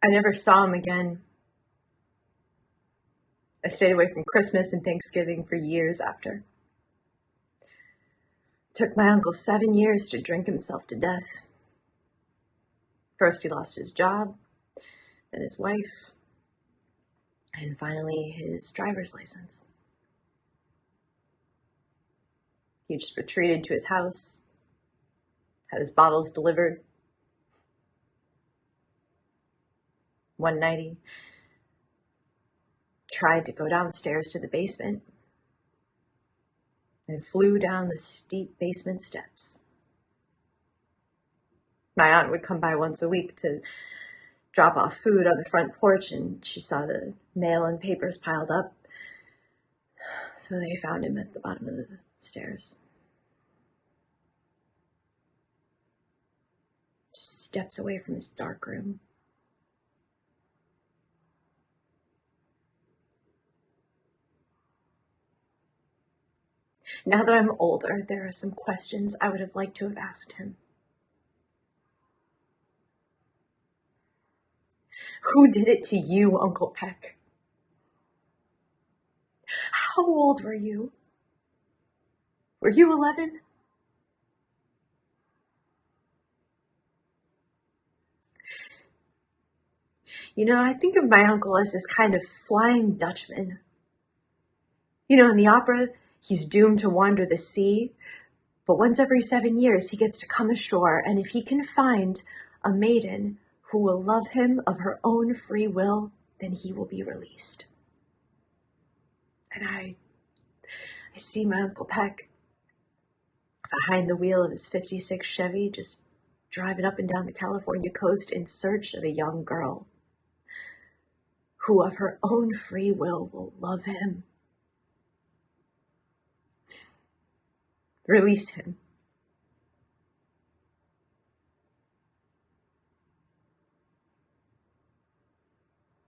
I never saw him again. I stayed away from Christmas and Thanksgiving for years after. It took my uncle 7 years to drink himself to death. First he lost his job, then his wife, and finally his driver's license. He just retreated to his house, had his bottles delivered. One night he tried to go downstairs to the basement and flew down the steep basement steps. My aunt would come by once a week to drop off food on the front porch, and she saw the mail and papers piled up. So they found him at the bottom of the stairs. Just steps away from his dark room. Now that I'm older, there are some questions I would have liked to have asked him. Who did it to you, Uncle Peck? How old were you? Were you 11? You know, I think of my uncle as this kind of Flying Dutchman. You know, in the opera, he's doomed to wander the sea, but once every 7 years he gets to come ashore, and if he can find a maiden who will love him of her own free will, then he will be released. And I see my Uncle Peck behind the wheel of his 56 Chevy, just driving up and down the California coast in search of a young girl who of her own free will love him. Release him.